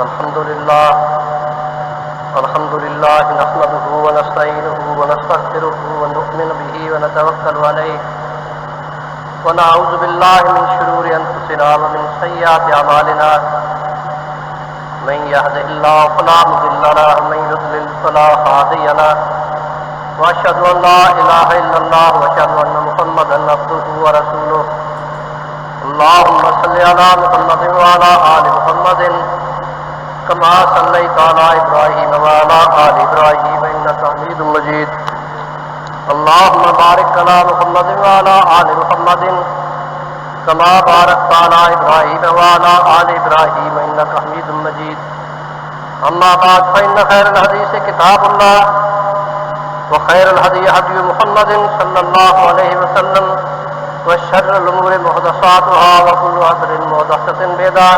الحمد لله نحمده ونستعينه ونستغفره ونؤمن به ونتوكل عليه ونعوذ بالله من شرور أنفسنا ومن سيئات أعمالنا من يهده الله فلا مضل له ومن يضلل فلا هادي له وأشهد أن لا إله إلا الله وأشهد أن محمدا عبده ورسوله اللهم صل على محمد وعلى آل محمد كما صليت على إبراهيم وعلى آل إبراهيم إنك حميد مجيد اللهم بارك على محمد وعلى آل محمد كما باركت على إبراهيم وعلى آل إبراهيم إنك حميد مجيد أما بعد فإن خير الحديث كتاب الله وخير الهدي هدي محمد صلى الله عليه وسلم وشر الأمور محدثاتها وكل محدثة بدعة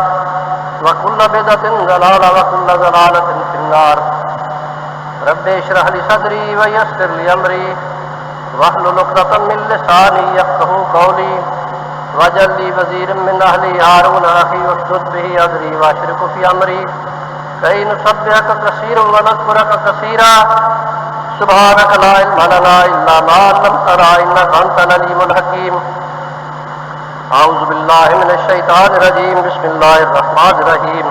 وكل بدعة ضلالة وكل ضلالة في النار رب اشرح لي صدري ويسر لي أمري واحلل عقدة من لساني يفقهوا قولي واجعل لي وزيرا من أهلي هارون أخي واشدد به أزري وأشركه في أمري كي نسبحك كثيرا ونذكرك كثيرا سبحانك لا علم لنا إلا ما علمتنا إنك أنت العليم الحكيم أعوذ بالله من الشيطان الرجيم بسم الله الرحمن الرحيم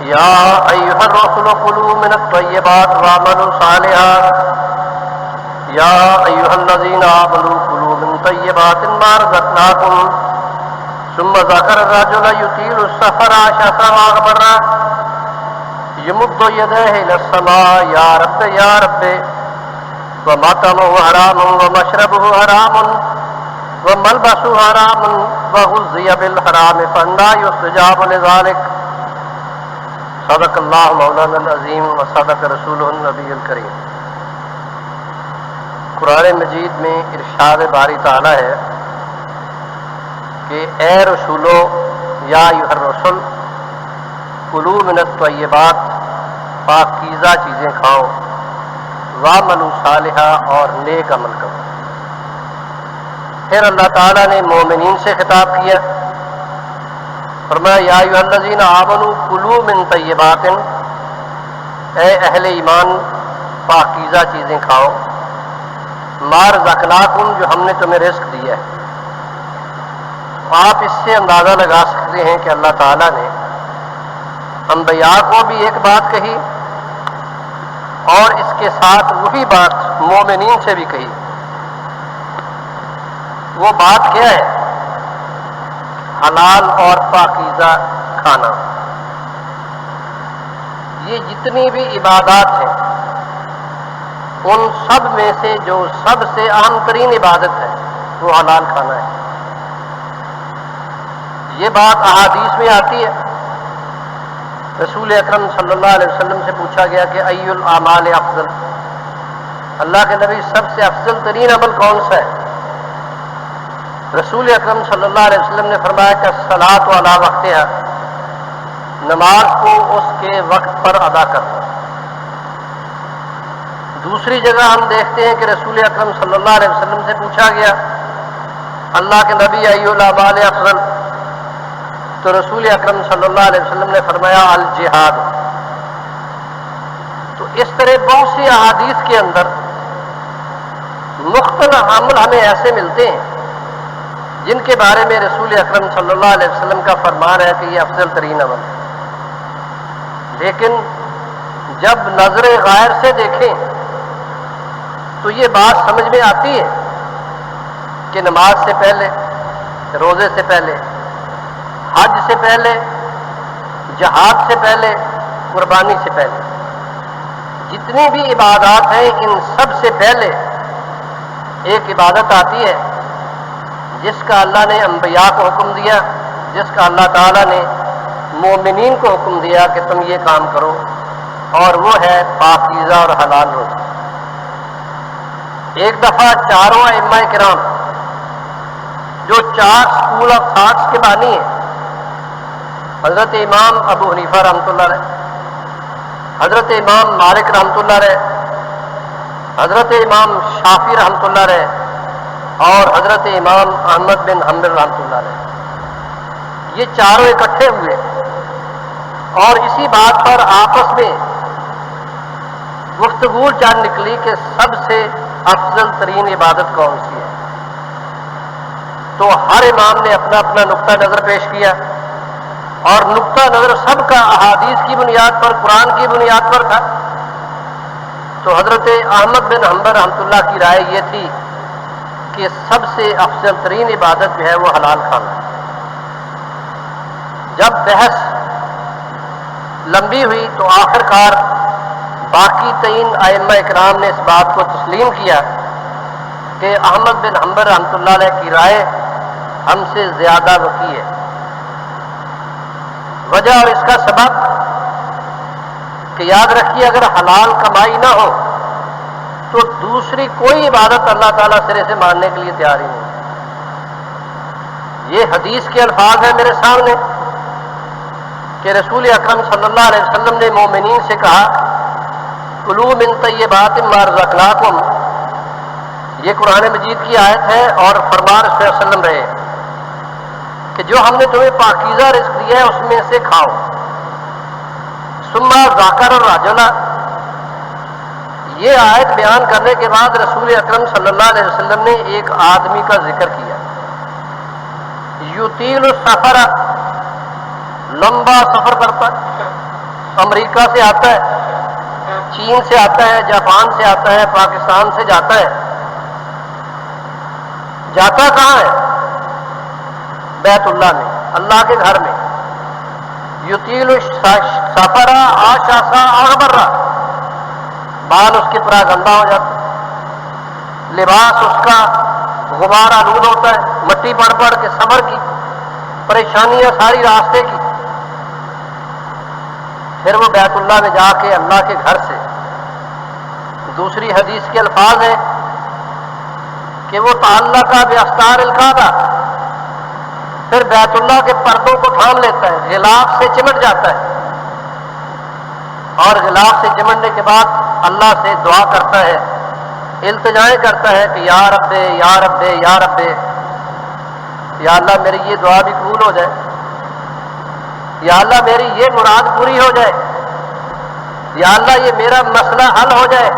يا أيها الرسل كلوا من الطيبات واعملوا صالحا يا أيها الذين آمنوا كلوا من طيبات ما رزقناكم ثم ذكر الرجل يطيل السفر شفا وأغبر يمد يديه إلى السماء يا رب ومطعمه حرام ومشربه حرام وملبسه حرام وغذي بالحرام فأنى يستجاب لذلك صدق الله مولانا العظیم وصدق رسوله النبی الکریم۔ قرآن مجید میں ارشاد باری تعالی ہے کہ اے رسولو یا ایھا الرسل کلوا من الطیبات پاکیزہ چیزیں کھاؤ واعملوا صالحا اور نیک عمل کرو۔ پھر اللہ تعالیٰ نے مومنین سے خطاب کیا، فرمایا یا ایھا الذین آمنوا کلوا من طیبات، اے اہل ایمان پاکیزہ چیزیں کھاؤ، ما رزقناکم جو ہم نے تمہیں رزق دیا ہے۔ آپ اس سے اندازہ لگا سکتے ہیں کہ اللہ تعالیٰ نے انبیاء کو بھی ایک بات کہی اور اس کے ساتھ وہی بات مومنین سے بھی کہی۔ وہ بات کیا ہے؟ حلال اور پاکیزہ کھانا۔ یہ جتنی بھی عبادات ہیں ان سب میں سے جو سب سے اہم ترین عبادت ہے وہ حلال کھانا ہے۔ یہ بات احادیث میں آتی ہے۔ رسول اکرم صلی اللہ علیہ وسلم سے پوچھا گیا کہ ای الاعمال افضل، اللہ کے نبی سب سے افضل ترین عمل کون سا ہے؟ رسول اکرم صلی اللہ علیہ وسلم نے فرمایا کہ الصلاۃ علی وقتہا، نماز کو اس کے وقت پر ادا کرنا۔ دوسری جگہ ہم دیکھتے ہیں کہ رسول اکرم صلی اللہ علیہ وسلم سے پوچھا گیا اللہ کے نبی ای الاعمال افضل، تو رسول اکرم صلی اللہ علیہ وسلم نے فرمایا الجہاد۔ تو اس طرح بہت سی احادیث کے اندر مختلف عمل ہمیں ایسے ملتے ہیں جن کے بارے میں رسول اکرم صلی اللہ علیہ وسلم کا فرمان ہے کہ یہ افضل ترین عمل ہے، لیکن جب نظر غیر سے دیکھیں تو یہ بات سمجھ میں آتی ہے کہ نماز سے پہلے، روزے سے پہلے، حج سے پہلے، جہاد سے پہلے، قربانی سے پہلے، جتنی بھی عبادات ہیں ان سب سے پہلے ایک عبادت آتی ہے جس کا اللہ نے انبیاء کو حکم دیا، جس کا اللہ تعالیٰ نے مومنین کو حکم دیا کہ تم یہ کام کرو، اور وہ ہے پاکیزہ اور حلال روزہ۔ ایک دفعہ چاروں ائمہ کرام جو 4 اسکول آف تھاٹس کے بانی ہیں، حضرت امام ابو حنیفہ رحمۃ اللہ علیہ، حضرت امام مالک رحمۃ اللہ علیہ، حضرت امام شافعی رحمۃ اللہ علیہ اور حضرت امام احمد بن حنبل رحمۃ اللہ علیہ، یہ چاروں اکٹھے ہوئے اور اسی بات پر آپس میں گفتگو چل نکلی کہ سب سے افضل ترین عبادت کون سی ہے. تو ہر امام نے اپنا اپنا نقطہ نظر پیش کیا، اور نقطہ نظر سب کا احادیث کی بنیاد پر، قرآن کی بنیاد پر تھا. تو حضرت احمد بن حنبل رحمۃ اللہ کی رائے یہ تھی کہ سب سے افضل ترین عبادت جو ہے وہ حلال کھانا ہے. جب بحث لمبی ہوئی تو آخر کار باقی 3 ائمہ اکرام نے اس بات کو تسلیم کیا کہ احمد بن حنبل رحمۃ اللہ علیہ کی رائے ہم سے زیادہ وسیع ہے. وجہ اور اس کا سبب کہ یاد رکھیے اگر حلال کمائی نہ ہو تو دوسری کوئی عبادت اللہ تعالیٰ سرے سے ماننے کے لیے تیار ہی نہیں. یہ حدیث کے الفاظ ہیں میرے سامنے کہ رسول اکرم صلی اللہ علیہ وسلم نے مومنین سے کہا کلوا من طیبات ما رزقناکم. یہ قرآن مجید کی آیت ہے اور فرمان رسول اللہ علیہ وسلم رہے کہ جو ہم نے تمہیں پاکیزہ رزق دیا ہے اس میں سے کھاؤ. ثم ذکر الرجل، یہ آیت بیان کرنے کے بعد رسول اکرم صلی اللہ علیہ وسلم نے ایک آدمی کا ذکر کیا، یطیل السفر، لمبا سفر کرتا ہے، امریکہ سے آتا ہے، چین سے آتا ہے، جاپان سے آتا ہے، پاکستان سے جاتا ہے. جاتا کہاں ہے؟ بیت اللہ میں، اللہ کے گھر میں. یطیل السفر آشاسا اغبرا، بال اس کے پورا گندا ہو جاتا ہے، لباس اس کا غبار آلود ہوتا ہے، مٹی پڑ پڑ کے سفر کی پریشانیاں ساری راستے کی. پھر وہ بیت اللہ میں جا کے اللہ کے گھر سے، دوسری حدیث کے الفاظ ہیں کہ وہ تعلق باستار الکعبہ، پھر بیت اللہ کے پردوں کو تھام لیتا ہے، غلاف سے چمٹ جاتا ہے، اور غلاف سے چمٹنے کے بعد اللہ سے دعا کرتا ہے، التجائیں کرتا ہے کہ یا رب یا رب یا رب، یا اللہ میری یہ دعا بھی قبول ہو جائے، یا اللہ میری یہ مراد پوری ہو جائے، یا اللہ یہ میرا مسئلہ حل ہو جائے،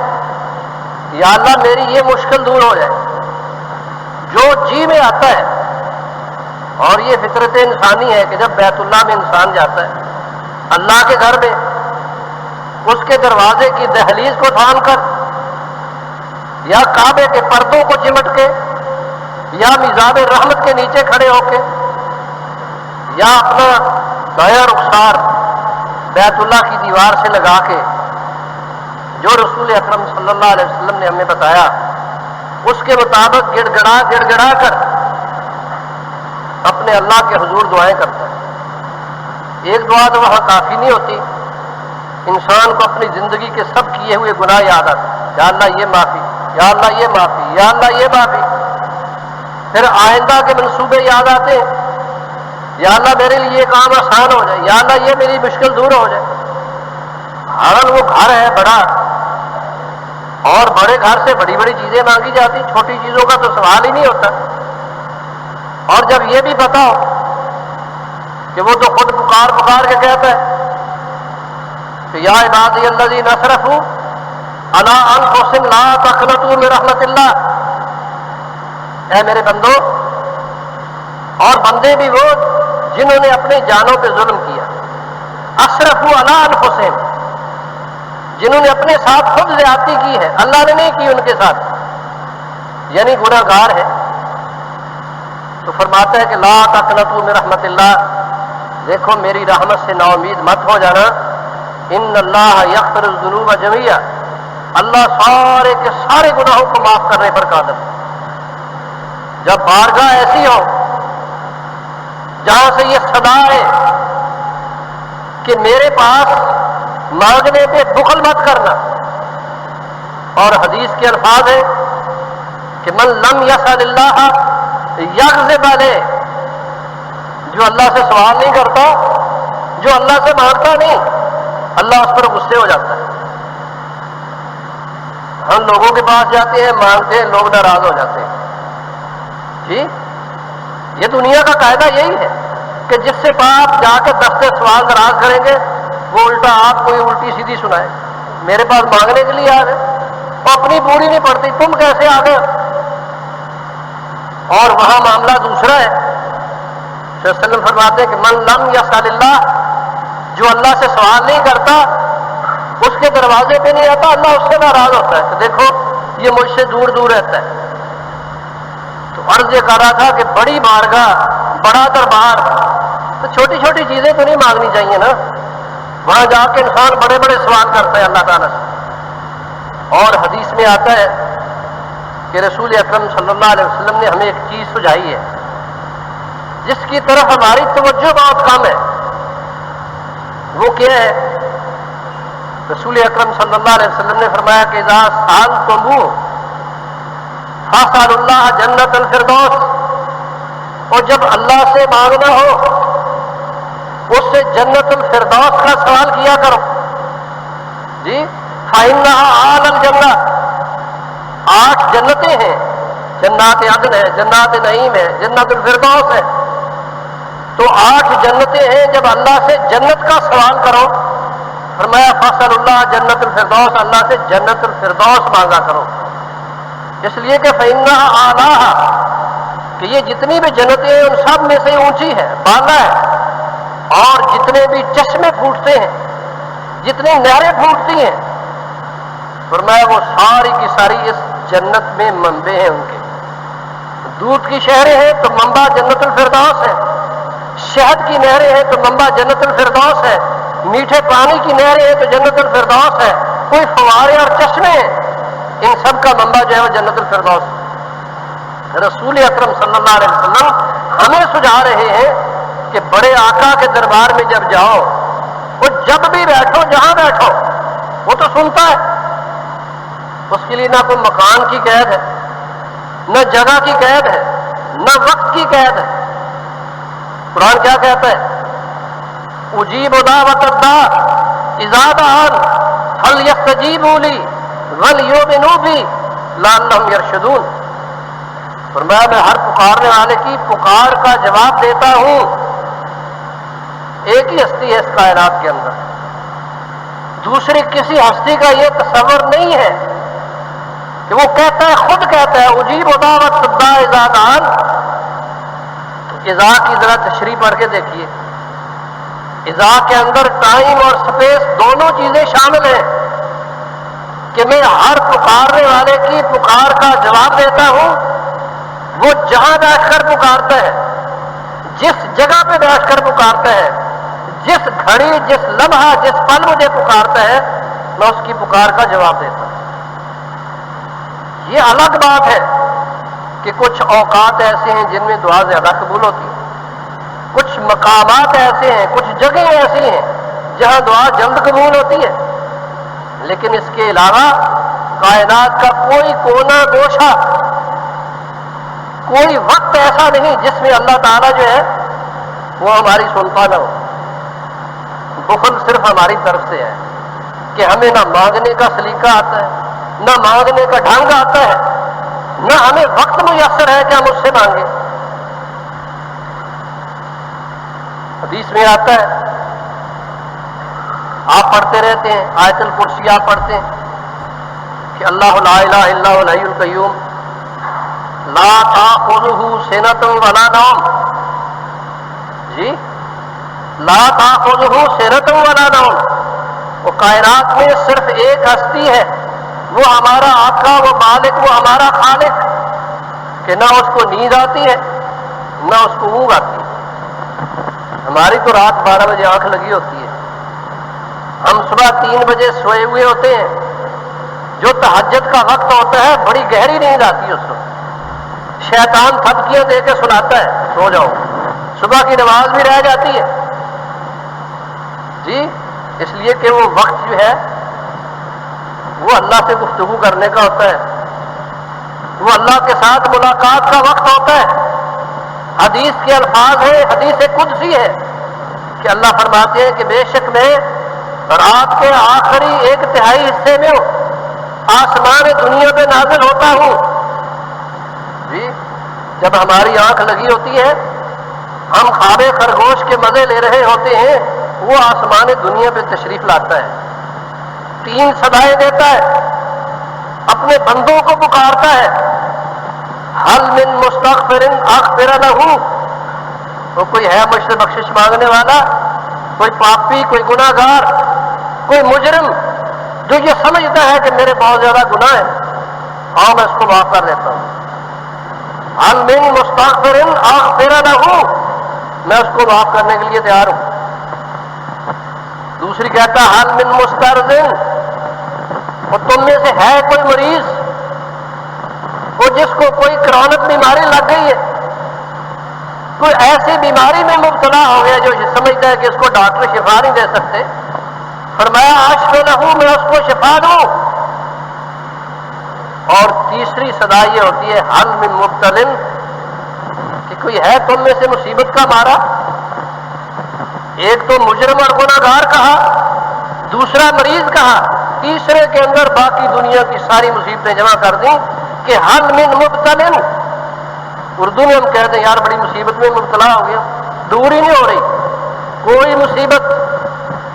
یا اللہ میری یہ مشکل دور ہو جائے. جو جی میں آتا ہے، اور یہ فطرت انسانی ہے کہ جب بیت اللہ میں انسان جاتا ہے، اللہ کے گھر میں اس کے دروازے کی دہلیز کو تھام کر، یا کعبے کے پردوں کو چمٹ کے، یا میزاب رحمت کے نیچے کھڑے ہو کے، یا اپنا دایاں رخسار بیت اللہ کی دیوار سے لگا کے، جو رسول اکرم صلی اللہ علیہ وسلم نے ہمیں بتایا اس کے مطابق گڑ گڑا کر اپنے اللہ کے حضور دعائیں کرتا ہے. ایک دعا تو وہاں کافی نہیں ہوتی، انسان کو اپنی زندگی کے سب کیے ہوئے گناہ یاد آتے، یا اللہ یہ معافی، یا اللہ یہ معافی، یا اللہ یہ معافی. پھر آئندہ کے منصوبے یاد آتے ہیں، یا اللہ میرے لیے یہ کام آسان ہو جائے، یا اللہ یہ میری مشکل دور ہو جائے. حالانکہ وہ گھر ہے بڑا، اور بڑے گھر سے بڑی بڑی چیزیں مانگی جاتی، چھوٹی چیزوں کا تو سوال ہی نہیں ہوتا. اور جب یہ بھی پتا ہو کہ وہ تو خود پکار کے کہتا ہے کہ یا عبادی الذین اسرفوا علی انفسہم لا تقنطوا من رحمت اللہ، اے میرے بندو، اور بندے بھی وہ جنہوں نے اپنی جانوں پہ ظلم کیا، اسرفوا علی انفسہم، جنہوں نے اپنے ساتھ خود زیادتی کی ہے، اللہ نے نہیں کی ان کے ساتھ، یعنی گناہ گار ہے. تو فرماتا ہے کہ لا تقنطوا من رحمت اللہ، دیکھو میری رحمت سے نا امید مت ہو جانا. ان اللہ یغفر الذنوب جميعا، اللہ سارے کے سارے گناہوں کو معاف کرنے پر قادر ہے. جب بارگاہ ایسی ہو جہاں سے یہ صدا ہے کہ میرے پاس مانگنے پہ بخل مت کرنا، اور حدیث کے الفاظ ہیں کہ من لم یسأل اللہ یغضب علیہ، جو اللہ سے سوال نہیں کرتا، جو اللہ سے مانگتا نہیں، اللہ اس پر غصے ہو جاتا ہے. ہم لوگوں کے پاس جاتے ہیں، مانگتے ہیں، لوگ ناراض ہو جاتے ہیں. جی یہ دنیا کا قاعدہ یہی ہے کہ جس سے آپ جا کے دستے سوال ناراض کریں گے وہ الٹا آپ کوئی الٹی سیدھی سنائے، میرے پاس مانگنے کے لیے آ گئے، اور اپنی پوری نہیں پڑتی، تم کیسے آ گئے؟ اور وہاں معاملہ دوسرا ہے۔ صلی اللہ علیہ وسلم فرماتے ہیں کہ من لم یسأل اللہ، جو اللہ سے سوال نہیں کرتا، اس کے دروازے پہ نہیں آتا، اللہ اس سے ناراض ہوتا ہے۔ تو دیکھو یہ مجھ سے دور دور رہتا ہے۔ تو عرض یہ کر رہا تھا کہ بڑی بارگاہ، بڑا دربار، تو چھوٹی چھوٹی چیزیں تو نہیں مانگنی چاہیے نا، وہاں جا کے انسان بڑے بڑے سوال کرتا ہے اللہ تعالیٰ سے۔ اور حدیث میں آتا ہے کہ رسول اکرم صلی اللہ علیہ وسلم نے ہمیں ایک چیز سجھائی ہے جس کی طرف ہماری توجہ بہت کم ہے۔ وہ کیا ہے؟ رسول اکرم صلی اللہ علیہ وسلم نے فرمایا کہ اذا سألتموہ فاسألوا اللہ جنت الفردوس، اور جب اللہ سے مانگنا ہو اس سے جنت الفردوس کا سوال کیا کرو۔ جی فإنہا أعلی الجنہ، 8 جنتیں ہیں، جنات عدن ہے، جنات نعیم ہے، جنت الفردوس ہے، تو 8 جنتیں ہیں۔ جب اللہ سے جنت کا سوال کرو، فرمایا فصل اللہ جنت الفردوس، اللہ سے جنت الفردوس مانگا کرو، اس لیے کہ فإنہا أعلیہا، کہ یہ جتنی بھی جنتیں ہیں ان سب میں سے اونچی ہے، بالا ہے، اور جتنے بھی چشمے پھوٹتے ہیں، جتنی نہریں پھوٹتی ہیں، فرمایا وہ ساری کی ساری اس جنت میں منبع ہیں ان کے۔ دودھ کی شہریں ہیں تو منبع جنت الفردوس ہے، شہد کی نہریں ہیں تو منبع جنت الفردوس ہے، میٹھے پانی کی نہریں ہیں تو جنت الفردوس ہے، کوئی فوارے اور چشمے ہیں، ان سب کا منبع جو ہے وہ جنت الفردوس ہے۔ رسول اکرم صلی اللہ علیہ وسلم ہمیں سجھا رہے ہیں کہ بڑے آقا کے دربار میں جب جاؤ، وہ جب بھی بیٹھو، جہاں بیٹھو، وہ تو سنتا ہے، اس کے لیے نہ کوئی مکان کی قید ہے، نہ جگہ کی قید ہے، نہ وقت کی قید ہے۔ قرآن کیا کہتا ہے؟ اجیب دعوت الداع اذا دعان فلیستجیبوا لی ولیؤمنوا بی لعلہم یرشدون۔ فرمایا میں ہر پکارنے والے کی پکار کا جواب دیتا ہوں۔ ایک ہی ہستی ہے اس کائنات کے اندر، دوسری کسی ہستی کا یہ تصور نہیں ہے کہ وہ کہتا ہے، خود کہتا ہے اجیب دعوت الداع اذا دعان۔ تو اذا کی ذرا تشریح پڑھ کے دیکھیے، اذا کے اندر ٹائم اور سپیس دونوں چیزیں شامل ہیں کہ میں ہر پکارنے والے کی پکار کا جواب دیتا ہوں۔ وہ جہاں بیٹھ کر پکارتا ہے، جس جگہ پہ بیٹھ کر پکارتا ہے، جس گھڑی، جس لمحہ، جس پل مجھے پکارتا ہے، میں اس کی پکار کا جواب دیتا ہوں۔ یہ الگ بات ہے کہ کچھ اوقات ایسے ہیں جن میں دعا زیادہ قبول ہوتی ہے، کچھ مقامات ایسے ہیں، کچھ جگہیں ایسی ہیں جہاں دعا جلد قبول ہوتی ہے، لیکن اس کے علاوہ کائنات کا کوئی کونا گوشہ، کوئی وقت ایسا نہیں جس میں اللہ تعالیٰ جو ہے وہ ہماری سنتا نہ ہو۔ بخل صرف ہماری طرف سے ہے کہ ہمیں نہ مانگنے کا سلیقہ آتا ہے، نہ مانگنے کا ڈھنگ آتا ہے، نہ ہمیں وقت میسر ہے کہ ہم اس سے مانگیں۔ حدیث میں آتا ہے، آپ پڑھتے رہتے ہیں آیت الکرسی، آپ پڑھتے ہیں کہ اللہ لا الہ الا هو الحی القیوم لا تأخذہ سنۃ ولا نوم۔ جی لا تأخذہ سنۃ ولا نوم، وہ کائنات میں صرف ایک ہستی ہے، وہ ہمارا آقا، وہ مالک، وہ ہمارا خالق، کہ نہ اس کو نیند آتی ہے نہ اس کو اونگ آتی ہے۔ ہماری تو رات 12 بجے آنکھ لگی ہوتی ہے، ہم صبح 3 بجے سوئے ہوئے ہوتے ہیں، جو تہجد کا وقت ہوتا ہے بڑی گہری نیند آتی ہے، اس وقت شیطان تھپکیاں دے کے سناتا ہے سو جاؤ، صبح کی نماز بھی رہ جاتی ہے۔ جی اس لیے کہ وہ وقت جو ہے وہ اللہ سے گفتگو کرنے کا ہوتا ہے، وہ اللہ کے ساتھ ملاقات کا وقت ہوتا ہے۔ حدیث کے الفاظ ہیں، حدیث قدسی ہے کہ اللہ فرماتے ہیں کہ بے شک میں رات کے آخری 1/3 حصے میں آسمان دنیا پہ نازل ہوتا ہوں۔ جی جب ہماری آنکھ لگی ہوتی ہے، ہم خواب خرگوش کے مزے لے رہے ہوتے ہیں، وہ آسمان دنیا پہ تشریف لاتا ہے، 3 صدائیں دیتا ہے، اپنے بندوں کو پکارتا ہے، حل من مستغفر اغفر لہ، وہ کوئی ہے مجھ سے بخشش مانگنے والا، کوئی پاپی، کوئی گناہ گار، کوئی مجرم جو یہ سمجھتا ہے کہ میرے بہت زیادہ گناہ ہے، ہاں میں اس کو معاف کر دیتا ہوں، حل من مستغفر اغفر لہ، میں اس کو معاف کرنے کے لیے تیار ہوں۔ دوسری کہتا ہے حل من مسترزن، وہ تم میں سے ہے کوئی مریض، وہ جس کو کوئی کرونک بیماری لگ گئی ہے، کوئی ایسی بیماری میں مبتلا ہو گیا جو سمجھتا ہے کہ اس کو ڈاکٹر شفا نہیں دے سکتے، فرمایا اشفی لہ، میں اس کو شفا دوں۔ اور تیسری صدا یہ ہوتی ہے حل من مبتلن، کہ کوئی ہے تم میں سے مصیبت کا مارا، ایک تو مجرم اور گناہ گار کہا، دوسرا مریض کہا، تیسرے کے اندر باقی دنیا کی ساری مصیبتیں جمع کر دیں کہ حل من مبتلن۔ اردو میں ہم کہتے ہیں یار بڑی مصیبت میں مبتلا ہو گیا، دور ہی نہیں ہو رہی کوئی مصیبت،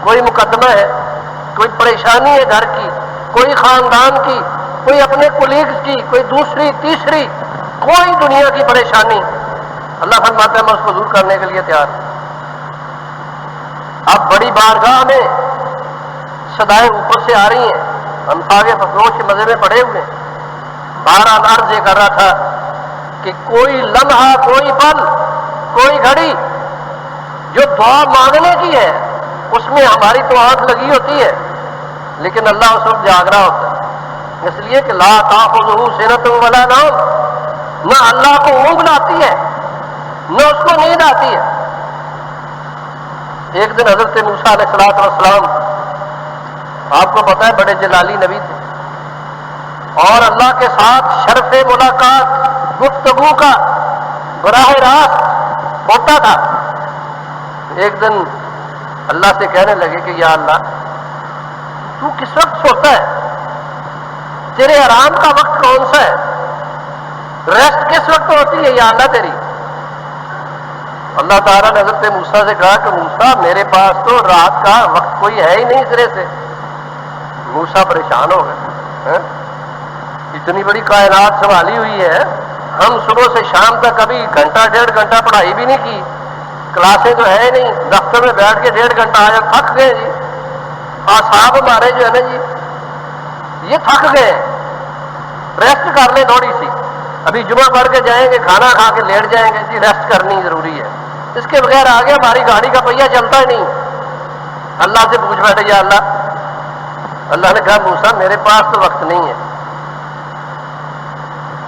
کوئی مقدمہ ہے، کوئی پریشانی ہے گھر کی، کوئی خاندان کی، کوئی اپنے کولیگز کی، کوئی دوسری تیسری، کوئی دنیا کی پریشانی، اللہ فرماتا ہے میں اس کو دور کرنے کے لیے تیار ہوں۔ اب بڑی بارگاہ میں صدائیں اوپر سے آ رہی ہیں، ہم آگے فروش کے مزے میں پڑے ہوئے ہیں۔ بہرحال عرض یہ کر رہا تھا کہ کوئی لمحہ، کوئی پل، کوئی گھڑی جو دعا مانگنے کی ہے اس میں ہماری تو آنکھ لگی ہوتی ہے، لیکن اللہ اس وقت جاگ رہا ہوتا ہے، اس لیے کہ لا تأخذہ سنۃ ولا نوم، نہ اللہ کو اونگ آتی ہے نہ اس کو نیند آتی ہے۔ ایک دن حضرت موسیٰ علیہ السلام، آپ کو پتا ہے بڑے جلالی نبی تھے، اور اللہ کے ساتھ شرف ملاقات، گفتگو کا براہ راست ہوتا تھا۔ ایک دن اللہ سے کہنے لگے کہ یا اللہ تو کس وقت سوتا ہے، تیرے آرام کا وقت کون سا ہے، ریسٹ کس وقت ہوتی ہے یا اللہ تیری؟ اللہ تعالیٰ نے حضرت موسیٰ سے کہا کہ موسیٰ میرے پاس تو رات کا وقت کوئی ہے ہی نہیں سرے سے۔ موسیٰ پریشان ہو گئے، اتنی بڑی کائنات سنبھالی ہوئی ہے، ہم صبح سے شام تک کبھی گھنٹہ 1.5 گھنٹہ پڑھائی بھی نہیں کی، کلاسیں تو ہے نہیں، دفتر میں بیٹھ کے 1.5 گھنٹہ آ جب تھک گئے جی، اعصاب ہمارے جو ہے نا جی یہ تھک گئے، ریسٹ کر لیں تھوڑی سی، ابھی جمعہ پڑھ کے جائیں گے، کھانا کھا کے لیٹ جائیں گے جی، ریسٹ کرنی ضروری ہے، اس کے بغیر آگے ہماری گاڑی کا پہیہ چلتا ہی نہیں۔ اللہ سے پوچھ بیٹھے یا اللہ نے کہا موسیٰ میرے پاس تو وقت نہیں ہے۔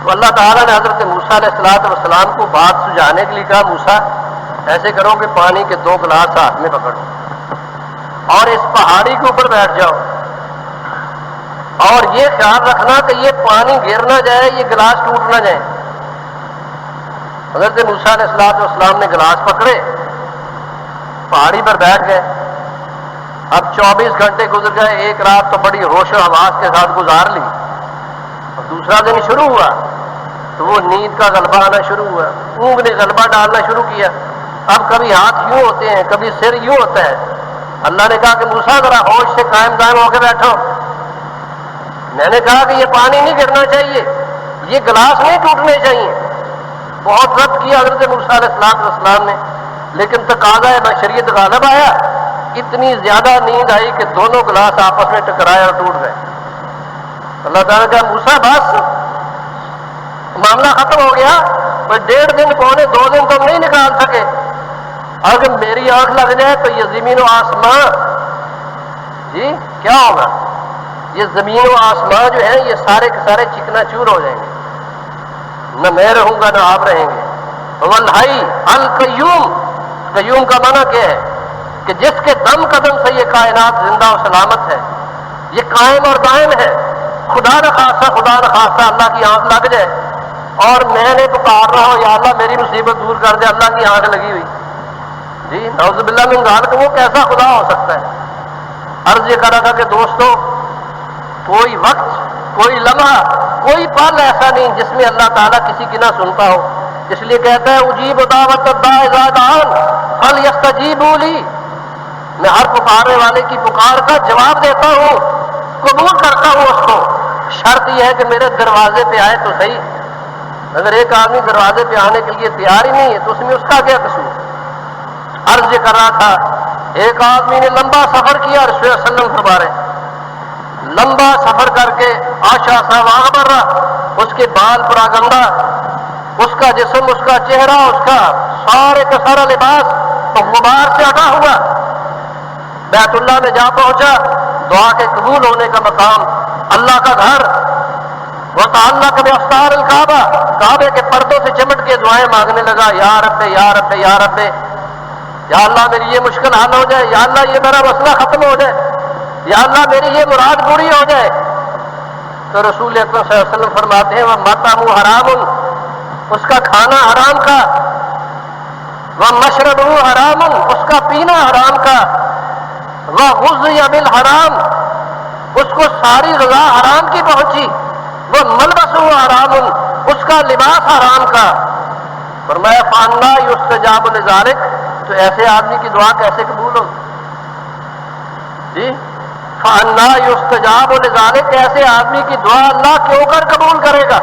تو اللہ تعالیٰ نے حضرت موسیٰ علیہ السلام کو بات سجھانے کے لیے کہا موسیٰ ایسے کرو کہ پانی کے 2 گلاس ہاتھ میں پکڑو اور اس پہاڑی کے اوپر بیٹھ جاؤ، اور یہ خیال رکھنا کہ یہ پانی گر نہ جائے، یہ گلاس ٹوٹ نہ جائے۔ حضرت موسیٰ علیہ السلام نے گلاس پکڑے، پہاڑی پر بیٹھ گئے۔ اب 24 گھنٹے گزر گئے، ایک رات تو بڑی ہوش و حواس کے ساتھ گزار لی، اور دوسرا دن شروع ہوا تو وہ نیند کا غلبہ آنا شروع ہوا، اونگ نے غلبہ ڈالنا شروع کیا۔ اب کبھی ہاتھ یوں ہوتے ہیں، کبھی سر یوں ہوتا ہے۔ اللہ نے کہا کہ موسیٰ ذرا ہوش سے قائم دائم ہو کے بیٹھو۔ میں نے کہا کہ یہ پانی نہیں گرنا چاہیے، یہ گلاس نہیں ٹوٹنے چاہیے۔ بہت رد کیا حضرت موسیٰ علیہ السلام نے، لیکن تقاضا بشریت غالب آیا، اتنی زیادہ نیند آئی کہ دونوں گلاس آپس میں ٹکرائے اور ٹوٹ گئے۔ اللہ تعالیٰ نے کہا موسیٰ بس معاملہ ختم ہو گیا، 1.5 دن پونے 2 دن تم نہیں نکال سکے، اگر میری آنکھ لگ جائے تو یہ زمین و آسمان جی کیا ہوگا؟ یہ زمین و آسمان جو ہیں یہ سارے کے سارے چکنا چور ہو جائیں گے، نہ میں رہوں گا نہ آپ رہیں گے۔ والحی القیوم، قیوم کا معنی کیا ہے کہ جس کے دم قدم سے یہ کائنات زندہ و سلامت ہے، یہ قائم اور دائم ہے۔ خدا نخواستہ اللہ کی آنکھ لگ جائے اور میں نے پکار رہا ہوں یا اللہ میری مصیبت دور کر دے، اللہ کی آنکھ لگی ہوئی جی نعوذ باللہ من ذالک، وہ کیسا خدا ہو سکتا ہے؟ عرض یہ کر رہا تھا کہ دوستو کوئی وقت، کوئی لمحہ، کوئی پل ایسا نہیں جس میں اللہ تعالیٰ کسی کی نہ سنتا ہو۔ اس لیے کہتا ہے اجیب دعوت الداع اذا دعان فلیستجیبوا لی، میں ہر پکارنے والے کی پکار کا جواب دیتا ہوں، قبول کرتا ہوں اس کو، شرط یہ ہے کہ میرے دروازے پہ آئے تو صحیح۔ اگر ایک آدمی دروازے پہ آنے کے لیے تیار ہی نہیں ہے تو اس میں اس کا کیا قصور؟ عرض یہ کر رہا تھا، ایک آدمی نے لمبا سفر کیا، رسول اللہ صلی اللہ علیہ وسلم فرما رہے، لمبا سفر کر کے آشا سا واغبر رہا، اس کے بال پراگندہ، اس کا جسم، اس کا چہرہ، اس کا سارے کا سارا لباس غبار سے ہٹا ہوا، بیت اللہ میں جا پہنچا، دعا کے قبول ہونے کا مقام، اللہ کا گھر، وتعلق باستار الکعبہ، کعبے کے پردوں سے چمٹ کے دعائیں مانگنے لگا، یا رب یا رب یا رب، یا اللہ میری یہ مشکل حل ہو جائے، یا اللہ یہ میرا مسئلہ ختم ہو جائے، یا اللہ میری یہ مراد پوری ہو جائے۔ تو رسول اکرم صلی اللہ علیہ وسلم فرماتے ہیں، وہ مطعمہ حرام، اس کا کھانا حرام کا، وہ مشربہ حرام، اس کا پینا حرام کا، وہ غذی بالحرام، اس کو ساری غذا حرام کی پہنچی، وہ ملبسہ حرام، اس کا لباس حرام کا۔ فرمایا فانا یستجاب لذالک، تو ایسے آدمی کی دعا کیسے قبول ہوگی؟ جی فانا یستجاب لذالک، ایسے آدمی کی دعا اللہ کیوں کر قبول کرے گا؟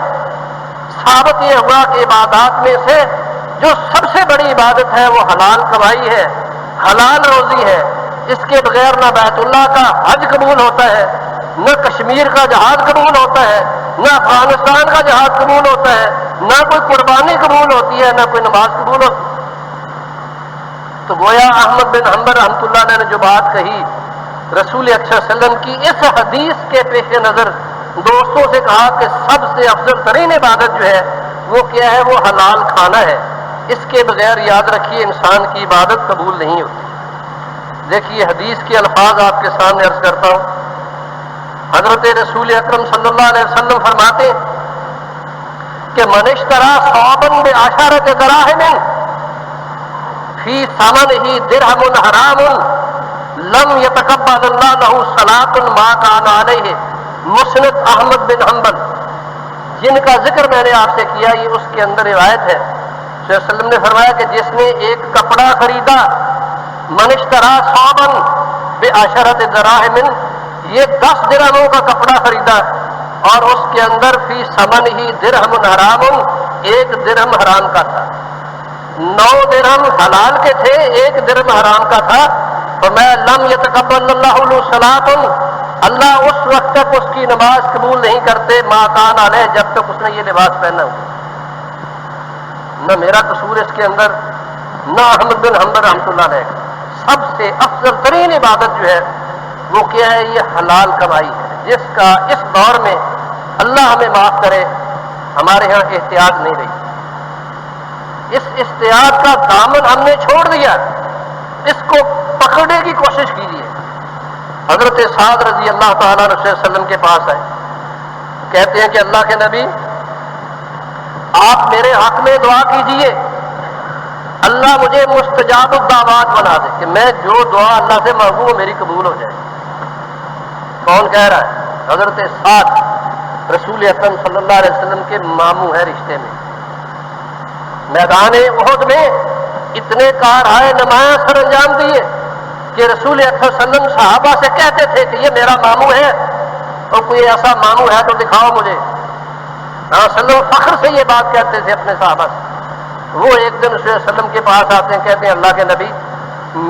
ثابت یہ ہوا کہ عبادات میں سے جو سب سے بڑی عبادت ہے وہ حلال کمائی ہے، حلال روزی ہے۔ اس کے بغیر نہ بیت اللہ کا حج قبول ہوتا ہے، نہ کشمیر کا جہاد قبول ہوتا ہے، نہ افغانستان کا جہاد قبول ہوتا ہے، نہ کوئی قربانی قبول ہوتی ہے، نہ کوئی نماز قبول ہوتی ہے۔ تو گویا احمد بن حنبل رحمۃ اللہ علیہ نے جو بات کہی، رسول اکرم صلی اللہ علیہ وسلم کی اس حدیث کے پیش نظر دوستوں سے کہا کہ سب سے افضل ترین عبادت جو ہے وہ کیا ہے؟ وہ حلال کھانا ہے۔ اس کے بغیر یاد رکھیے انسان کی عبادت قبول نہیں ہوتی۔ دیکھیے حدیث کے الفاظ آپ کے سامنے عرض کرتا ہوں۔ حضرت رسول اکرم صلی اللہ علیہ وسلم فرماتے کہ من اشتری ثوبا بعشرۃ دراہم فی ثمنہ درہم حرام لم یتقبل اللہ لہ صلاۃ ما کان علیہ، مسند احمد بن حنبل، جن کا ذکر میں نے آپ سے کیا، یہ اس کے اندر روایت ہے۔ صلی اللہ علیہ وسلم نے فرمایا کہ جس نے ایک کپڑا خریدا، من اشتری ثوبا بعشرۃ دراہم، یہ 10 درہموں کا کپڑا خریدا اور اس کے اندر فی ثمنہ درہم حرام، 1 درہم حرام کا تھا، 9 درہم حلال کے تھے، 1 درہم حرام کا تھا۔ فرمایا لم یتقبل اللہ لہ صلاۃ، اللہ اس وقت تک اس کی نماز قبول نہیں کرتے ما کان علیہ، جب تک اس نے یہ لباس پہنا ہو۔ نہ میرا قصور اس کے اندر، نہ احمد بن حنبل رحمۃ اللہ علیہ کا۔ سب سے افضل ترین عبادت جو ہے وہ کیا ہے؟ یہ حلال کمائی ہے، جس کا اس دور میں اللہ ہمیں معاف کرے ہمارے ہاں احتیاط نہیں رہی۔ اس احتیاط کا دامن ہم نے چھوڑ دیا، اس کو پکڑنے کی کوشش کیجیے۔ حضرت سعد رضی اللہ تعالیٰ عنہ رسول اللہ علیہ وسلم کے پاس آئے، کہتے ہیں کہ اللہ کے نبی آپ میرے حق میں دعا کیجیے، اللہ مجھے مستجاب الدعوات بنا دے، کہ میں جو دعا اللہ سے مانگوں وہ میری قبول ہو جائے۔ کون کہہ رہا ہے؟ حضرت سعد رسول اکرم صلی اللہ علیہ وسلم کے ماموں ہے رشتے میں۔ میدان احد میں اتنے کارہائے نمایاں سر انجام دیے کہ رسول اکرم صلی اللہ علیہ وسلم صحابہ سے کہتے تھے کہ یہ میرا ماموں ہے، اور کوئی ایسا ماموں ہے تو دکھاؤ مجھے۔ وسلم فخر سے یہ بات کہتے تھے اپنے صحابہ سے۔ وہ ایک دن رسول اللہ علیہ وسلم کے پاس آتے ہیں، کہتے ہیں اللہ کے نبی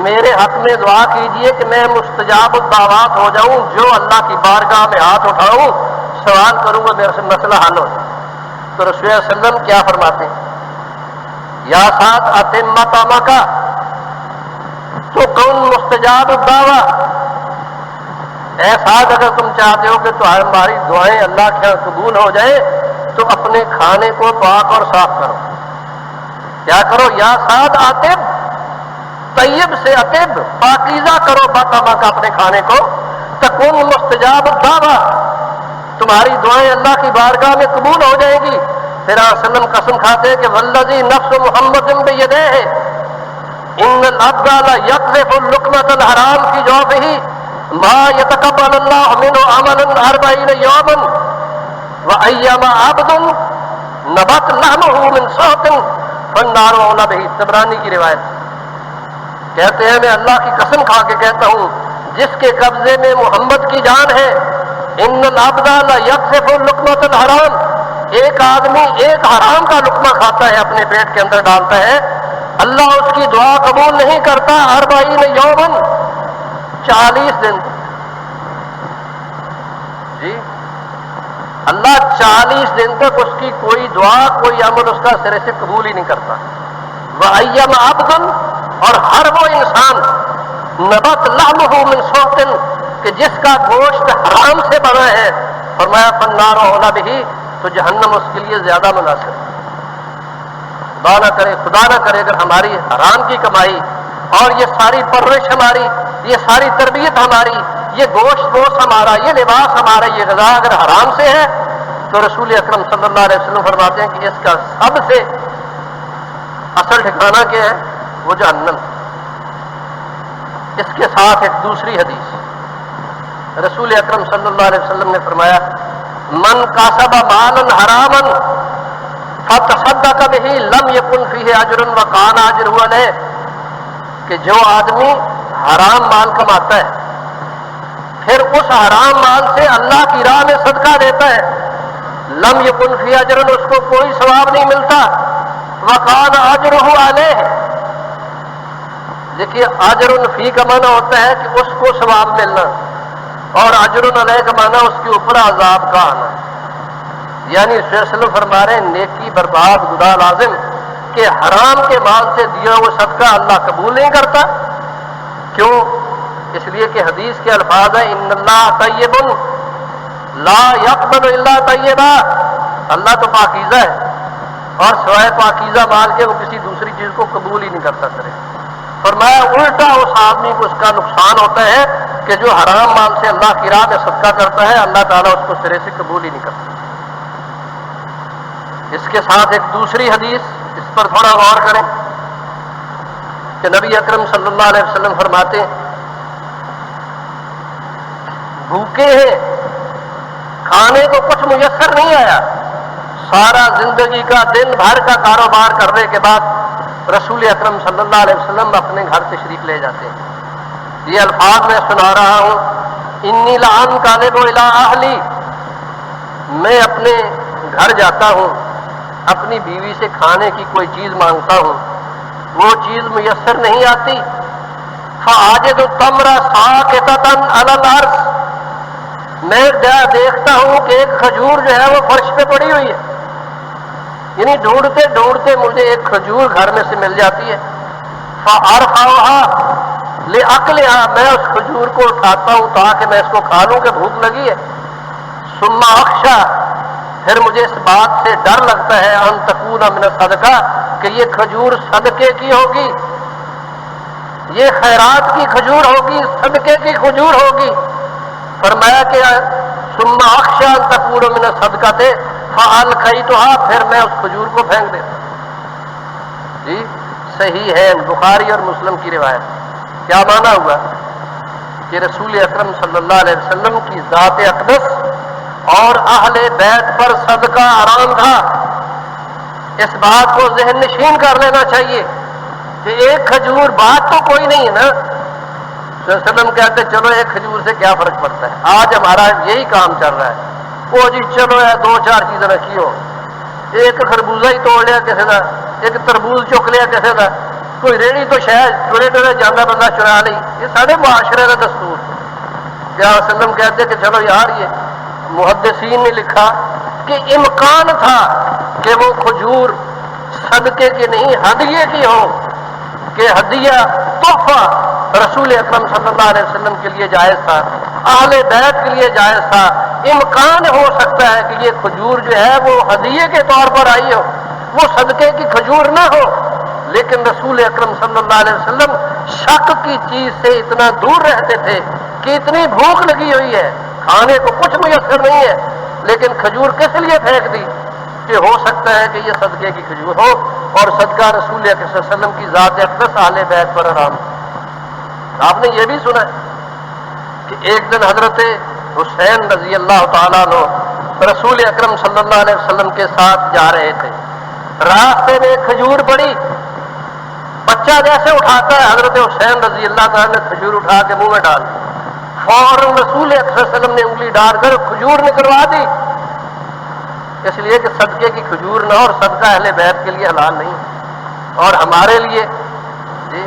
میرے حق میں دعا کیجئے کہ میں مستجاب الدعوات ہو جاؤں، جو اللہ کی بارگاہ میں ہاتھ اٹھاؤں سوال کروں گا میرے سے مسئلہ حل ہو جائے۔ تو رسول اللہ علیہ وسلم کیا فرماتے ہیں؟ یا ساتھ اتم مقامک، تو کون مستجاب الدعوہ، اے ساتھ اگر تم چاہتے ہو کہ تمہاری دعائیں اللہ کے یہاں قبول ہو جائیں تو اپنے کھانے کو پاک اور صاف کرو۔ کیا کرو؟ یا ساتھ اتب، طیب سے اتب، پاکیزہ کرو مقامک کا اپنے کھانے کو، تکون مستجاب الدعوہ، تمہاری دعائیں اللہ کی بارگاہ میں قبول ہو جائیں گی۔ پھر آپ وسلم قسم کھاتے ہیں کہ والذی نفس محمد بیدہ ان العبد لیقذف اللقمۃ الحرام فی جوفہ ما یتقبل اللہ منہ عملا 40 یوما وایما عبد نبت لحمہ من سحت فالنار اولى بہ، طبرانی کی روایت۔ کہتے ہیں میں اللہ کی قسم کھا کے کہتا ہوں جس کے قبضے میں محمد کی جان ہے، ان العبد لا یقذف لقمۃ الحرام، ایک آدمی ایک حرام کا لقمہ کھاتا ہے، اپنے پیٹ کے اندر ڈالتا ہے، اللہ اس کی دعا قبول نہیں کرتا 40 یومن، 40 دن۔ جی اللہ 40 دن تک اس کی کوئی دعا کوئی عمل اس کا سرے سے قبول ہی نہیں کرتا۔ وَأَيَّمَ عَبْدٌ، اور ہر وہ انسان نبت لحمہ من سوطن، کہ جس کا گوشت حرام سے بنا ہے، فرمایا فالنار اولی بہ، تو جہنم اس کے لیے زیادہ مناسب۔ خدا نہ کرے اگر ہماری حرام کی کمائی اور یہ ساری پرورش ہماری، یہ ساری تربیت ہماری، یہ گوشت گوشت ہمارا، یہ لباس ہمارا، یہ غذا اگر حرام سے ہے، تو رسول اکرم صلی اللہ علیہ وسلم فرماتے ہیں کہ اس کا سب سے اصل ٹھکانہ کیا ہے؟ وہ جہنم۔ اس کے ساتھ ایک دوسری حدیث، رسول اکرم صلی اللہ علیہ وسلم نے فرمایا من کاسب مالا حراما فتصدق به لم يكن فيه اجر وكان اجره علیہ، کہ جو آدمی حرام مال کماتا ہے پھر اس حرام مال سے اللہ کی راہ میں صدقہ دیتا ہے، لم یکن فی اجر، اس کو کوئی ثواب نہیں ملتا، وکان اجرہ علیہ، دیکھیے اجر فی کا معنی ہوتا ہے کہ اس کو ثواب ملنا، اور اجر علیہ کا معنی اس کے اوپر عذاب کا آنا، یعنی رسول اللہ علیہ وسلم فرما رہے ہیں نیکی برباد گناہ لازم کہ حرام کے مال سے دیا ہوا صدقہ اللہ قبول نہیں کرتا۔ کیوں؟ اس لیے کہ حدیث کے الفاظ ہیں ان اللہ طیب لا یقبل الا طیبا، اللہ تو پاکیزہ ہے اور سوائے پاکیزہ مال کے وہ کسی دوسری چیز کو قبول ہی نہیں کرتا کرے۔ فرمایا الٹا اس آدمی کو اس کا نقصان ہوتا ہے کہ جو حرام مال سے اللہ کی راہ میں صدقہ کرتا ہے، اللہ تعالیٰ اس کو سرے سے قبول ہی نہیں کرتا۔ اس کے ساتھ ایک دوسری حدیث، اس پر تھوڑا غور کریں کہ نبی اکرم صلی اللہ علیہ وسلم فرماتے ہیں بھوکے ہیں، کھانے کو کچھ میسر نہیں آیا، سارا زندگی کا دن بھر کا کاروبار کرنے کے بعد رسول اکرم صلی اللہ علیہ وسلم اپنے گھر تشریف لے جاتے ہیں۔ یہ الفاظ میں سنا رہا ہوں انی لانقلب الی اہلی، میں اپنے گھر جاتا ہوں، اپنی بیوی سے کھانے کی کوئی چیز مانگتا ہوں، وہ چیز میسر نہیں آتی، فاجد التمر ساقطۃ علی الارض، میں دیکھتا ہوں کہ ایک کھجور جو ہے وہ فرش پہ پڑی ہوئی ہے، یعنی ڈھونڈتے ڈھونڈتے مجھے ایک کھجور گھر میں سے مل جاتی ہے، فارفعها لاکلها، میں اس کھجور کو اٹھاتا ہوں تاکہ میں اس کو کھا لوں کہ بھوک لگی ہے، ثم اخشى، پھر مجھے اس بات سے ڈر لگتا ہے ان تکون من الصدقہ، کہ یہ کھجور صدقے کی ہوگی، یہ خیرات کی کھجور ہوگی، صدقے کی کھجور ہوگی۔ فرمایا کہ ثم اخشى ان تکون من الصدقہ فالقیتها، پھر میں اس کھجور کو پھینک دیتا ہوں۔ جی صحیح ہے، بخاری اور مسلم کی روایت۔ کیا مانا ہوا کہ رسول اکرم صلی اللہ علیہ وسلم کی ذات اقدس اور اہل بیت پر صدقہ حرام تھا۔ اس بات کو ذہن نشین کر لینا چاہیے کہ ایک کھجور بات تو کوئی نہیں ہے نا، صلی اللہ علیہ وسلم کہتے چلو ایک کھجور سے کیا فرق پڑتا ہے، آج ہمارا یہی کام چل رہا ہے، وہ جی چلو ہے دو چار چیزیں رکھی ہو، ایک خربوزہ ہی توڑ لیا کسی کا، ایک تربوز چک لیا کسی کا، کوئی ریڑھی تو شاید ٹرے ٹرے جانا بندہ چرا لی، یہ سارے معاشرے کا دستور۔ کیا وسلم کہتے کہ چلو یار، یہ محدثین نے لکھا کہ امکان تھا کہ وہ کھجور صدقے کی نہیں ہدیے کی ہو، کہ ہدیہ تحفہ رسول اکرم صلی اللہ علیہ وسلم کے لیے جائز تھا، اہل بیت کے لیے جائز تھا۔ امکان ہو سکتا ہے کہ یہ کھجور جو ہے وہ ہدیے کے طور پر آئی ہو، وہ صدقے کی کھجور نہ ہو، لیکن رسول اکرم صلی اللہ علیہ وسلم شک کی چیز سے اتنا دور رہتے تھے کہ اتنی بھوک لگی ہوئی ہے، کھانے کو کچھ میسر نہیں ہے، لیکن کھجور کس لیے پھینک دی کہ ہو سکتا ہے کہ یہ صدقے کی کھجور ہو، اور صدقہ رسول اکرم صلی اللہ علیہ وسلم کی ذات اقدس اہل بیت پر حرام۔ آپ نے یہ بھی سنا کہ ایک دن حضرت حسین رضی اللہ تعالیٰ عنہ رسول اکرم صلی اللہ علیہ وسلم کے ساتھ جا رہے تھے، راستے میں کھجور پڑی، بچہ جیسے اٹھاتا ہے حضرت حسین رضی اللہ تعالیٰ نے کھجور اٹھا کے منہ میں ڈال دی، فوراً رسول اکرم صلی اللہ علیہ وسلم نے انگلی ڈال کر کھجور نکلوا دی، اس لیے کہ صدقے کی کھجور نہ اور صدقہ اہل بیت کے لیے حلال نہیں، اور ہمارے لیے جی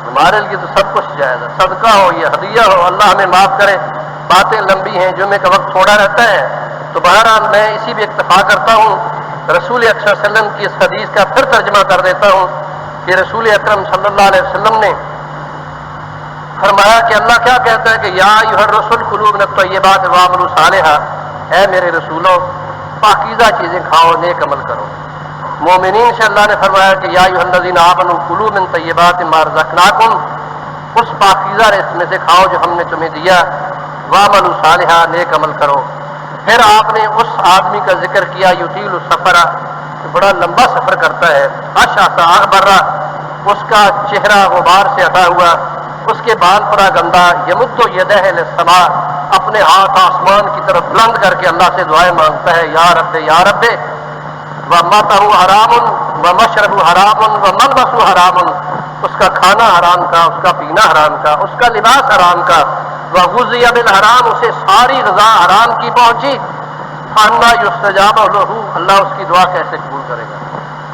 ہمارے لیے تو سب کچھ جائز ہے، صدقہ ہو یا ہدیہ ہو، اللہ ہمیں معاف کرے، باتیں لمبی ہیں، جمعے کا وقت تھوڑا رہتا ہے، تو بہرحال میں اسی بھی اکتفا کرتا ہوں، رسول اکرم صلی اللہ علیہ وسلم کی اس حدیث کا پھر ترجمہ کر دیتا ہوں کہ رسول اکرم صلی اللہ علیہ وسلم نے فرمایا کہ اللہ کیا کہتا ہے کہ یا ایھا الرسل کلوا من الطیبات واعملوا صالحا، اے میرے رسولوں پاکیزہ چیزیں کھاؤ، نیک عمل کرو۔ مومنین سے اللہ نے فرمایا کہ یا ایھا الذین آمنوا کلوا من طیبات ما رزقناکم، اس پاکیزہ رزق میں سے کھاؤ جو ہم نے تمہیں دیا، واعملوا صالحا، نیک عمل کرو۔ پھر آپ نے اس آدمی کا ذکر کیا یطیل السفر، بڑا لمبا سفر کرتا ہے، اشعث اغبر، اس کا چہرہ غبار سے عطا ہوا، اس کے بال پرا گندا، یمد یدہ للسماء، اپنے ہاتھ آسمان کی طرف بلند کر کے اللہ سے دعائیں مانگتا ہے، یا رب یا رب، ومطعہ حرام ومشرب حرام وملبس حرام، اس کا کھانا حرام کا، اس کا پینا حرام کا، اس کا لباس حرام کا، وغذی بالحرام، اسے ساری غذا حرام کی پہنچی، فانا یستجاب لہ، اللہ اس کی دعا کیسے قبول کرے گا؟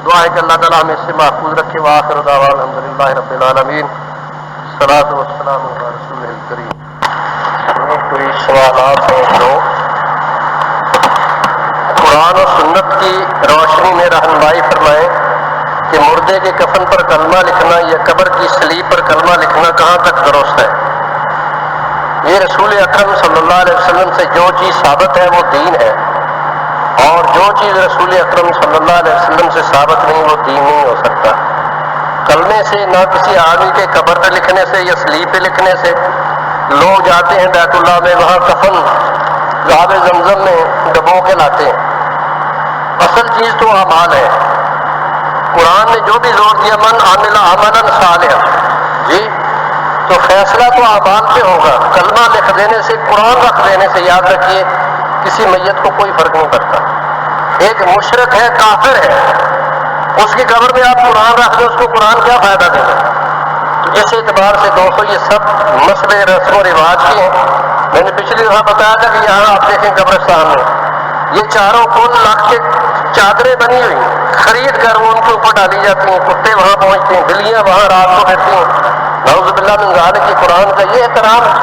دعا ہے کہ اللہ تعالیٰ ہمیں اس سے محفوظ رکھے۔ وآخر دعوانا الحمدللہ رب العالمین، الصلاۃ والسلام علی رسول الکریم۔ کوئی سوالات ہیں تو قرآن و سنت کی روشنی میں رہنمائی فرمائیں کہ مردے کے کفن پر کلمہ لکھنا یا قبر کی سلیب پر کلمہ لکھنا کہاں تک درست ہے؟ یہ رسول اکرم صلی اللہ علیہ وسلم سے جو چیز ثابت ہے وہ دین ہے، اور جو چیز رسول اکرم صلی اللہ علیہ وسلم سے ثابت نہیں وہ دین نہیں ہو سکتا۔ کلمے سے نہ کسی آدمی کے قبر پہ لکھنے سے یا سلیب پہ لکھنے سے، لوگ جاتے ہیں بیت اللہ میں، وہاں کفن آب زمزم میں ڈبو کے لاتے ہیں، اصل چیز تو اعمال ہے۔ قرآن نے جو بھی زور دیا من عمل عملا صالحا، جی تو فیصلہ تو اعمال پہ ہوگا، کلمہ لکھ دینے سے، قرآن رکھ دینے سے، یاد رکھیے کسی میت کو کوئی فرق نہیں پڑتا۔ ایک مشرک ہے، کافر ہے، اس کی قبر میں آپ قرآن رکھ دیں، اس کو قرآن کیا فائدہ دے گا؟ تو اس اعتبار سے دوستو یہ سب مسئلے رسم و رواج کے ہیں۔ میں نے پچھلی دفعہ بتایا تھا کہ یہاں آپ دیکھیں قبرستان میں یہ چاروں کل لاکھ کے چادریں بنی ہوئی خرید کر وہ ان کے اوپر ڈالی جاتی ہیں، کتے وہاں پہنچتے ہیں، بلیاں وہاں رات کو پھرتی ہیں، نعوذ باللہ من ذالک۔ کی قرآن کا یہ احترام ہے،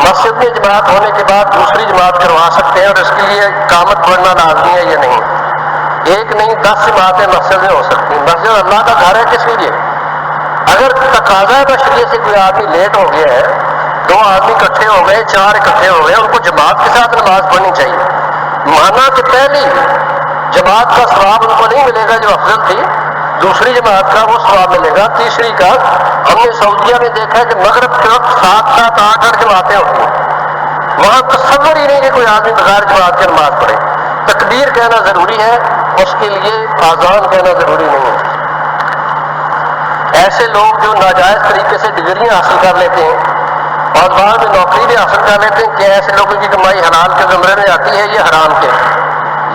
مسجد میں جماعت ہونے کے بعد دوسری جماعت کروا سکتے ہیں، اور اس کے لیے قامت پڑھنا لازمی ہے یہ نہیں، ایک نہیں 10 جماعتیں مسجد میں ہو سکتی ہیں۔ مسجد اللہ کا گھر ہے، کس لیے؟ اگر تقاضا بشریت سے کوئی آدمی لیٹ ہو گیا ہے، 2 آدمی اکٹھے ہو گئے، 4 اکٹھے ہو گئے، ان کو جماعت کے ساتھ نماز پڑھنی چاہیے، مانا کہ پہلی جماعت کا ثواب ان کو نہیں ملے گا جو افضل تھی، دوسری جماعت کا وہ ثواب ملے گا، تیسری کا۔ ہم نے سعودیہ میں دیکھا ہے کہ مغرب کے وقت 7-7 8 جماعتیں ہوتی ہیں، وہاں تصور ہی نہیں کہ کوئی آدمی بغیر جماعت کی نماز پڑھے۔ تکبیر کہنا ضروری ہے، اس کے لیے آذان کہنا ضروری نہیں ہے۔ ایسے لوگ جو ناجائز طریقے سے ڈگریاں حاصل کر لیتے ہیں اور بعد میں نوکری بھی حاصل کر لیتے ہیں، کہ ایسے لوگوں کی کمائی حلال کے زمرے میں آتی ہے یہ حرام کے،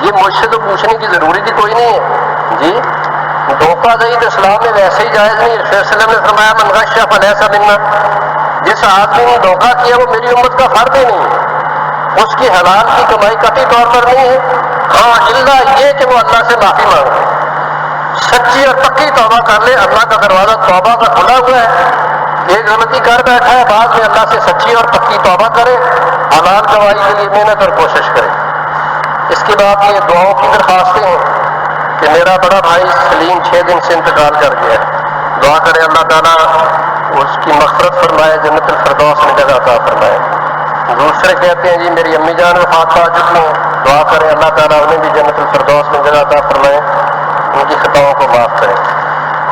یہ مجھ سے تو پوچھنے کی ضرورت ہی کوئی نہیں ہے جی۔ دھوکہ دہی تو اسلام میں ویسے ہی جائز نہیں۔ رسول صلی اللہ علیہ وسلم نے فرمایا من غش فلیس منا، جس آدمی نے دھوکہ کیا وہ میری امت کا فرد ہی نہیں ہے، اس کی حلال کی کمائی قطعی طور پر نہیں ہے، ہاں الا یہ کہ وہ اللہ سے معافی مانگے، سچی اور پکی توبہ کر لے، اللہ کا دروازہ توبہ کا کھلا ہوا ہے۔ ایک غلطی کر بیٹھا ہے، بعد میں اللہ سے سچی اور پکی توبہ کرے، حلال کمائی کے لیے محنت اور کوشش کرے۔ اس کے بعد یہ دعاؤں کی درخواستیں ہیں کہ میرا بڑا بھائی سلیم 6 دن سے انتقال کر گیا ہے، دعا کرے اللہ تعالیٰ اس کی مغفرت فرمائے، جنت الفردوس میں جگہ عطا فرمائے۔ دوسرے کہتے ہیں جی میری امی جان وفات پا چکی ہیں، دعا کرے اللہ تعالیٰ انہیں بھی جنت الفردوس میں جگہ عطا فرمائے، ان کی خطاؤں کو معاف کرے۔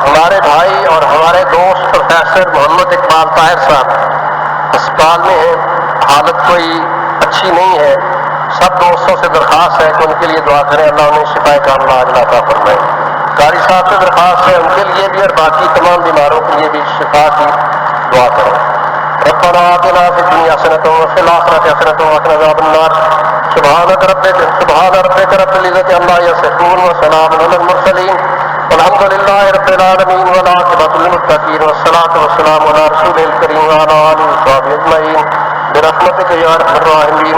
ہمارے بھائی اور ہمارے دوست پروفیسر محمد اقبال طاہر صاحب اسپتال میں ہیں، حالت کوئی اچھی نہیں ہے، سب دوستوں سے درخواست ہے کہ ان کے لیے دعا کریں، اللہ انہیں شفائے کاملہ عاجلہ عطا فرمائے۔ قاری صاحب سے درخواست ہے ان کے لیے بھی اور باقی تمام بیماروں کے لیے بھی شفا کی دعا کریں۔ ربنا آتنا فی الدنیا حسنۃ وفی الآخرۃ حسنۃ وقنا عذاب النار۔ سبحان ربک رب العزۃ عما یصفون وسلام علی المرسلین الحمد لله رب العالمين والعاقبة للمتقين والصلاة والسلام على رسول الكريم وعلى آله وصحبه أجمعين برحمتك يا أرحم الراحمين.